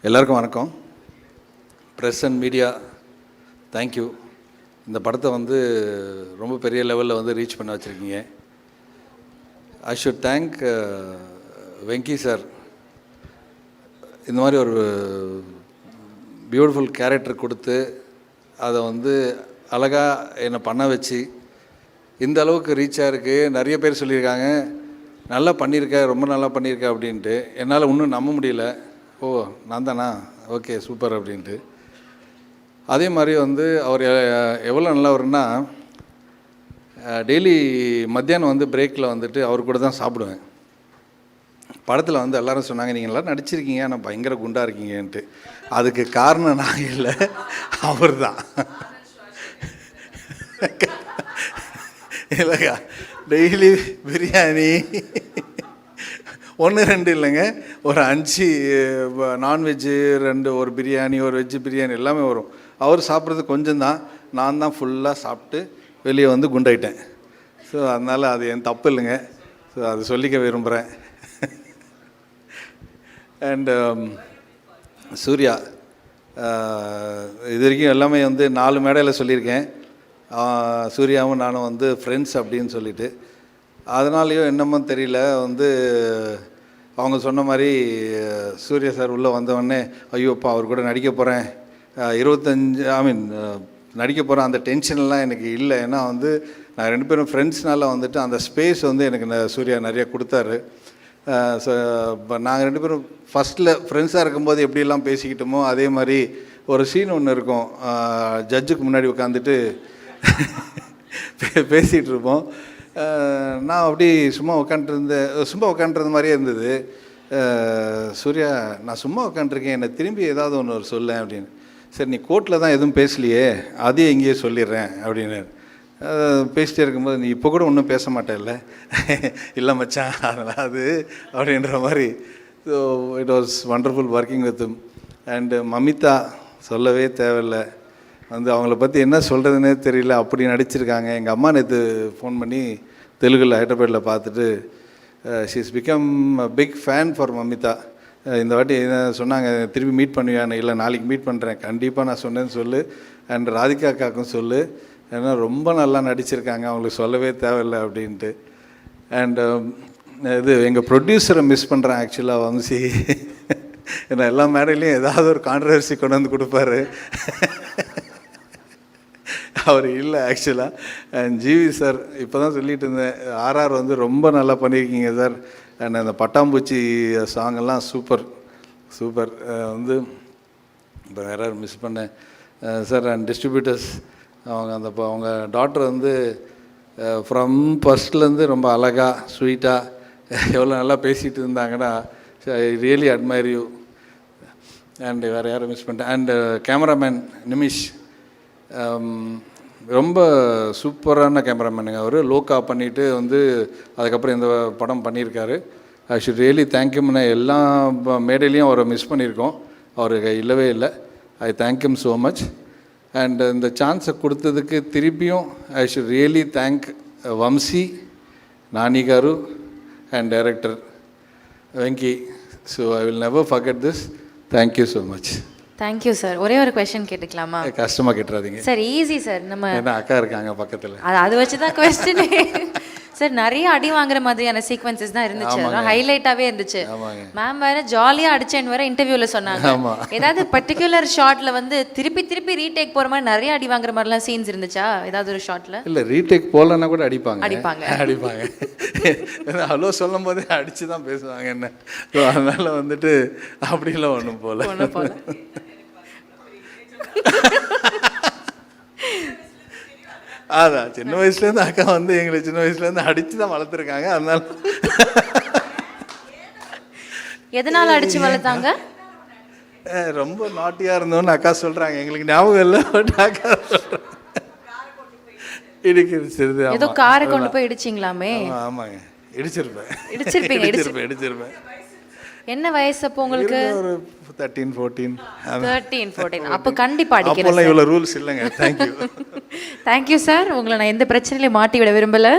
எல்லாருக்கும் வணக்கம். Press and media, thank you. இந்த படத்தை வந்து ரொம்ப பெரிய லெவலில் வந்து ரீச் பண்ண வச்சுருக்கீங்க. I should thank Venky sir. இந்த மாதிரி ஒரு பியூட்டிஃபுல் கேரக்டர் கொடுத்து அதை வந்து அழகாக என்னை பண்ண வச்சு இந்த அளவுக்கு ரீச்சாக இருக்குது. நிறைய பேர் சொல்லியிருக்காங்க நல்லா பண்ணியிருக்க, ரொம்ப நல்லா பண்ணியிருக்க அப்படின்ட்டு. என்னால் இன்னும் நம்ப முடியல. ஓ நான் தானா, ஓகே சூப்பர் அப்படின்ட்டு. அதே மாதிரி வந்து அவர் எவ்வளோ நல்லவர்னா, டெய்லி மத்தியானம் வந்து பிரேக்கில் வந்துட்டு அவர் கூட தான் சாப்பிடுவேன். படத்தில் வந்து எல்லோரும் சொன்னாங்க நீங்கள் எல்லோரும் நடிச்சிருக்கீங்க ஆனால் பயங்கர குண்டாக இருக்கீங்கன்ட்டு. அதுக்கு காரணம் நான் இல்லை, அவர் தான். இல்லைக்கா, டெய்லி பிரியாணி 1-2 இல்லைங்க, ஒரு 5 நான்வெஜ்ஜு, 2 ஒரு பிரியாணி, ஒரு வெஜ்ஜு பிரியாணி எல்லாமே வரும். அவர் சாப்பிட்றது கொஞ்சம் தான், நான் தான் ஃபுல்லாக சாப்பிட்டு வெளியே வந்து குண்டாயிட்டேன். ஸோ அதனால் அது என் தப்பு இல்லைங்க. ஸோ அது சொல்லிக்க விரும்புகிறேன். அண்டு சூர்யா, இது வரைக்கும் எல்லாமே வந்து 4 மேடையில் சொல்லியிருக்கேன். சூர்யாவும் நானும் வந்து ஃப்ரெண்ட்ஸ் அப்படின்னு சொல்லிட்டு. அதனாலேயோ என்னமோ தெரியல, வந்து அவங்க சொன்ன மாதிரி சூர்யா சார் உள்ளே வந்தவொடனே ஐயோப்பா அவர் கூட நடிக்க போகிறேன், 25 நடிக்க போகிறேன், அந்த டென்ஷன்லாம் எனக்கு இல்லை. ஏன்னா வந்து நான் 2 பேரும் ஃப்ரெண்ட்ஸ்னால வந்துட்டு அந்த ஸ்பேஸ் வந்து எனக்கு சூர்யா நிறைய கொடுத்தாரு. ஸோ இப்போ நாங்கள் 2 பேரும் ஃபஸ்ட்டில் ஃப்ரெண்ட்ஸாக இருக்கும்போது எப்படிலாம் பேசிக்கிட்டோமோ அதே மாதிரி ஒரு சீன் ஒன்று இருக்கும். ஜட்ஜுக்கு முன்னாடி உட்காந்துட்டு பேசிகிட்டு இருப்போம். நான் அப்படி சும்மா உட்காண்ட்ருந்த மாதிரியே இருந்தது. சூர்யா, நான் சும்மா உட்காண்ட்ருக்கேன், என்னை திரும்பி ஏதாவது ஒன்று சொல்லேன் அப்படின்னு. சரி நீ கோர்ட்டில் தான் எதுவும் பேசலையே, அதையும் எங்கேயே சொல்லிடுறேன் அப்படின்னு பேசிட்டே இருக்கும்போது, நீ இப்போ கூட ஒன்றும் பேச மாட்டேல்ல? இல்லை மச்சான் அதெல்லாம் அது அப்படின்ற மாதிரி. So it was wonderful working with him. And Mamitha சொல்லவே தேவையில்லை. வந்து அவங்கள பற்றி என்ன சொல்கிறதுனே தெரியல, அப்படி நடிச்சிருக்காங்க. எங்கள் அம்மா நேற்று ஃபோன் பண்ணி தெலுங்கில் ஹைதராபாத்தில் பார்த்துட்டு she is become a big fan for Mamitha. இந்த வாட்டி என்ன சொன்னாங்க, திருப்பி மீட் பண்ணுவியான்னு. இல்லை நாளைக்கு மீட் பண்ணுறேன், கண்டிப்பாக நான் சொன்னேன்னு சொல்லு. அண்ட் ராதிகா அக்காக்கும் சொல்லு, ஏன்னா ரொம்ப நல்லா நடிச்சிருக்காங்க, அவங்களுக்கு சொல்லவே தேவையில்லை அப்படின்ட்டு. அண்டு இது எங்கள் ப்ரொடியூசரை மிஸ் பண்ணுறேன் ஆக்சுவலாக, வம்சி. ஏன்னா எல்லா மேடையிலையும் ஏதாவது ஒரு கான்ட்ரவர்சி கொண்டு வந்து கொடுப்பாரு. அவர் இல்லை ஆக்சுவலாக. அண்ட் ஜிவி சார், இப்போ தான் சொல்லிட்டு இருந்தேன், RR வந்து ரொம்ப நல்லா பண்ணியிருக்கீங்க சார். அண்ட் அந்த பட்டாம்பூச்சி சாங்கெல்லாம் சூப்பர் சூப்பர். வந்து இப்போ வேறு மிஸ் பண்ணேன் சார். அண்ட் டிஸ்ட்ரிபியூட்டர்ஸ், அவங்க டாட்டர் வந்து ஃப்ரம் ஃபஸ்ட்லேருந்து ரொம்ப அழகாக ஸ்வீட்டாக எவ்வளோ நல்லா பேசிகிட்டு இருந்தாங்கன்னா, I really admire you. And வேறு யாரும் மிஸ் பண்ணிட்டேன். அண்டு கேமராமேன் நிமிஷ், ரொம்ப சூப்பரான கேமராமேனுங்க. அவர் லோக்கா பண்ணிவிட்டு வந்து அதுக்கப்புறம் இந்த படம் பண்ணியிருக்காரு. ஐ ஷுட் ரியலி தேங்க்யூம்னு. எல்லா மேடையிலையும் அவரை மிஸ் பண்ணியிருக்கோம், அவருக்கு இல்லவே இல்லை. I thank you so much. And இந்த சான்ஸை கொடுத்ததுக்கு திருப்பியும் I should really thank Vamshi, Nani garu and director Venky. So I will never forget this. Thank you so much. Thank you sir. ஒரே ஒரு கொஸ்டின் கேட்டுக்கலாமா? கஷ்டமாக கேட்டுறாதீங்க சார். Easy sir. நம்ம என்ன அக்கா இருக்காங்க பக்கத்தில், அது வச்சு தான் கொஸ்டின். சார் நிறைய அடி வாங்குற மாதிரியான சீக்வன்சஸ் தான் இருந்துச்சு, ஹைலைட்டாகவே இருந்துச்சு. மேம் வேற ஜாலியாக அடிச்சேன்னு வேற இன்டர்வியூவில் சொன்னாங்க. ஏதாவது பர்டிகுலர் ஷார்ட்ல வந்து திருப்பி திருப்பி ரீடேக் போகிற மாதிரி நிறைய அடி வாங்குற மாதிரிலாம் சீன்ஸ் இருந்துச்சா ஏதாவது ஒரு ஷார்ட்ல? இல்லை, ரீடேக் போகலன்னா கூட அடிப்பாங்க. அடிப்பாங்க. ஹலோ சொல்லும் போதே அடித்து தான் பேசுவாங்க என்ன. ஸோ அதனால் வந்துட்டு அப்படிலாம் ஒன்றும் போல. அதான் சின்ன வயசுலேருந்து அக்கா வந்து எங்களை சின்ன வயசுலேருந்து அடித்து தான் வளர்த்துருக்காங்க. அதனால எதனால் அடித்து வளர்த்தாங்க? ரொம்ப நாட்டியாக இருந்தோன்னு அக்கா சொல்கிறாங்க, எங்களுக்கு ஞாபகம் இல்லை. பட் அக்கா சொல்கிறாங்க இடிச்சிருது. ஏதோ காரை கொண்டு போய் இடிச்சிங்களாமே? ஆமாங்க, இடிச்சிருப்பேன். இடிச்சிருப்பேன். என்ன வயசு அப்போ உங்களுக்கு? ஒரு 13-14. அப்போ கண்டிப்பாக அடிக்கிறேன். இவ்வளோ ரூல்ஸ் இல்லைங்க. தேங்க்யூ. Thank you sir. உங்களை நான் எந்த பிரச்சனையிலையும் மாட்டி விட விரும்பலை.